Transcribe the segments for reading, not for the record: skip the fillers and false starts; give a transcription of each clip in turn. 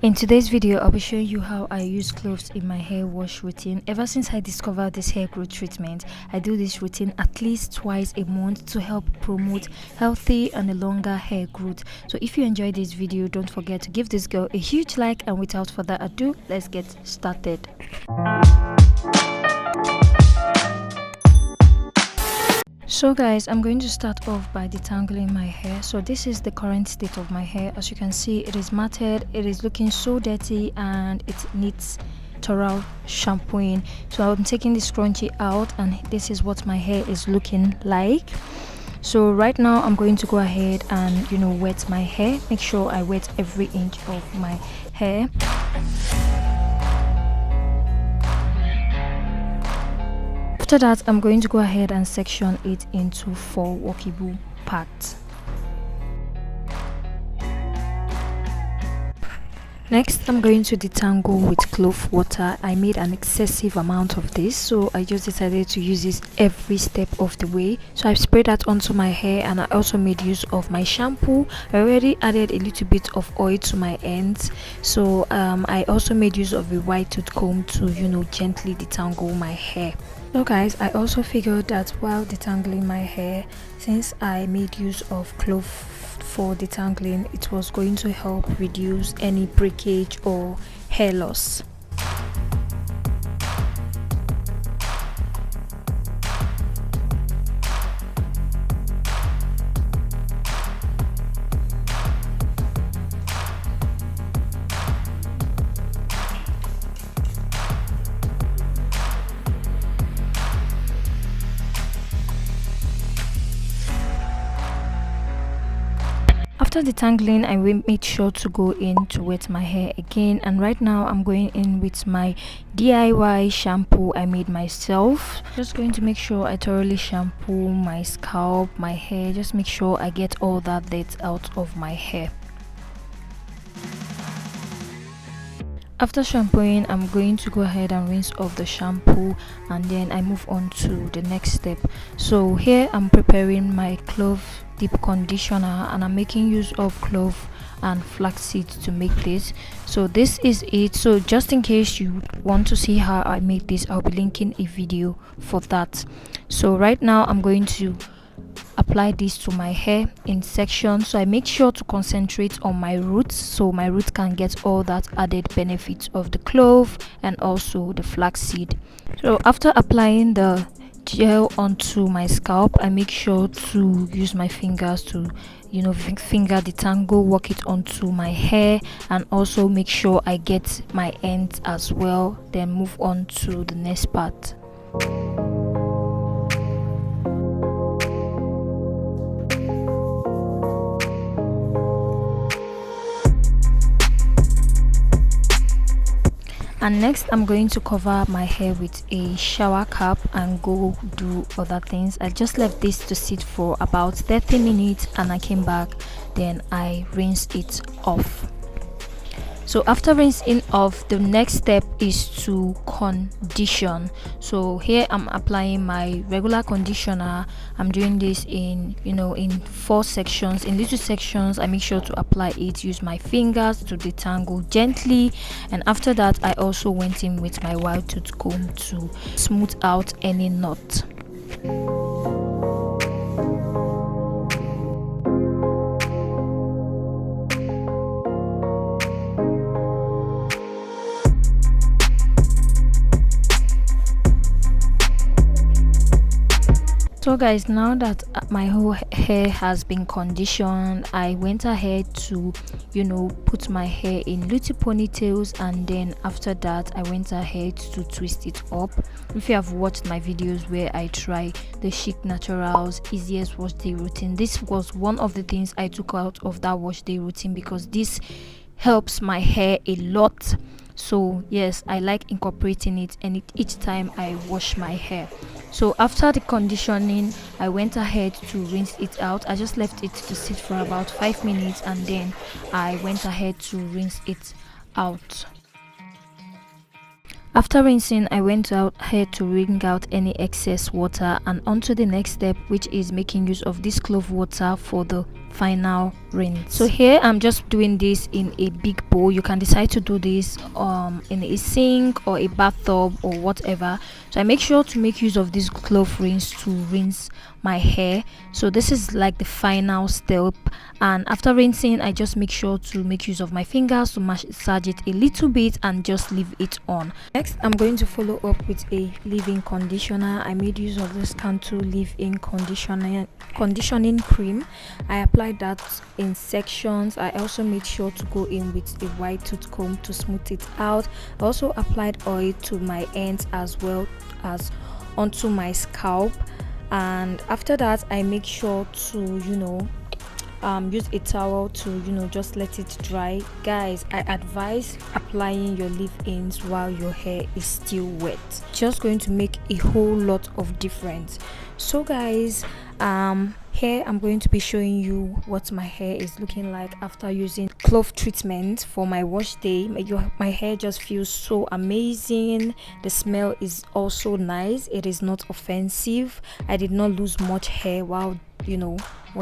In today's video, I'll be showing you how I use cloves in my hair wash routine. Ever since I discovered this hair growth treatment, I do this routine at least twice a month to help promote healthy and a longer hair growth. So if you enjoyed this video, don't forget to give this girl a huge like, and without further ado, let's get started. So guys, I'm going to start off by detangling my hair. So this is the current state of my hair. As you can see, it is matted, it is looking so dirty, and it needs thorough shampooing. So I'm taking the scrunchie out, and this is what my hair is looking like. So right now I'm going to go ahead and wet my hair. Make sure I wet every inch of my hair. After that, I'm going to go ahead and section it into 4 workable parts. Next, I'm going to detangle with clove water. I made an excessive amount of this, so I just decided to use this every step of the way. So I sprayed that onto my hair, and I also made use of my shampoo. I already added a little bit of oil to my ends, so I also made use of a wide tooth comb to gently detangle my hair. So guys, I also figured that while detangling my hair, since I made use of clove for detangling, it was going to help reduce any breakage or hair loss. After detangling, I made sure to go in to wet my hair again, and right now I'm going in with my DIY shampoo I made myself. Just going to make sure I thoroughly shampoo my scalp, my hair, just make sure I get all that dirt out of my hair. After shampooing, I'm going to go ahead and rinse off the shampoo, and then I move on to the next step. So here I'm preparing my clove deep conditioner, and I'm making use of clove and flaxseed to make this. So this is it. So just in case you want to see how I made this, I'll be linking a video for that. So right now I'm going to apply this to my hair in sections. So I make sure to concentrate on my roots, so my roots can get all that added benefits of the clove and also the flaxseed. So after applying the gel onto my scalp, I make sure to use my fingers to finger detangle, work it onto my hair, and also make sure I get my ends as well, then move on to the next part. And next, I'm going to cover my hair with a shower cap and go do other things. I just left this to sit for about 30 minutes, and I came back, then I rinsed it off. So after rinsing off, the next step is to condition. So here I'm applying my regular conditioner. I'm doing this in 4 sections. In little sections, I make sure to apply it, use my fingers to detangle gently, and after that I also went in with my wide tooth comb to smooth out any knot. So guys, now that my whole hair has been conditioned, I went ahead to put my hair in little ponytails, and then after that I went ahead to twist it up. If you have watched my videos where I try the Chic Naturals easiest wash day routine, this was one of the things I took out of that wash day routine because this helps my hair a lot. So yes, I like incorporating it each time I wash my hair. So after the conditioning, I went ahead to rinse it out. I just left it to sit for about 5 minutes, and then I went ahead to rinse it out. After rinsing, I went ahead to wring out any excess water, and on to the next step, which is making use of this clove water for the final rinse. So here I'm just doing this in a big bowl. You can decide to do this in a sink or a bathtub or whatever. So I make sure to make use of this clove rinse to rinse my hair. So this is like the final step, and after rinsing I just make sure to make use of my fingers to massage it a little bit and just leave it on. Next I'm going to follow up with a leave-in conditioner. I made use of this Cantu leave-in conditioning cream. I applied that in sections. I also made sure to go in with a white tooth comb to smooth it out. I also applied oil to my ends as well as onto my scalp, and after that I make sure to use a towel to just let it dry. Guys, I advise applying your leave-ins while your hair is still wet. Just going to make a whole lot of difference. So guys, here I'm going to be showing you what my hair is looking like after using Clove treatment for my wash day. My hair just feels so amazing. The smell is also nice. It is not offensive. I did not lose much hair while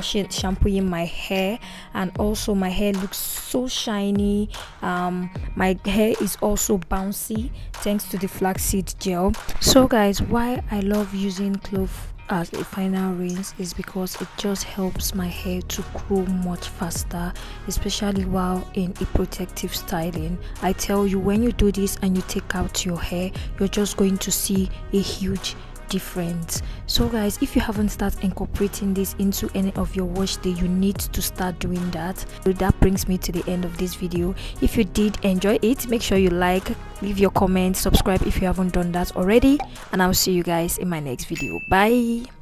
shampooing my hair, and also my hair looks so shiny. My hair is also bouncy thanks to the flaxseed gel. So guys, why I love using Clove as a final rinse is because it just helps my hair to grow much faster, especially while in a protective styling. I tell you, when you do this and you take out your hair, you're just going to see a huge difference. So guys, if you haven't started incorporating this into any of your wash day, you need to start doing that. So that brings me to the end of this video. If you did enjoy it, make sure you like, leave your comment, subscribe if you haven't done that already, and I'll see you guys in my next video. Bye.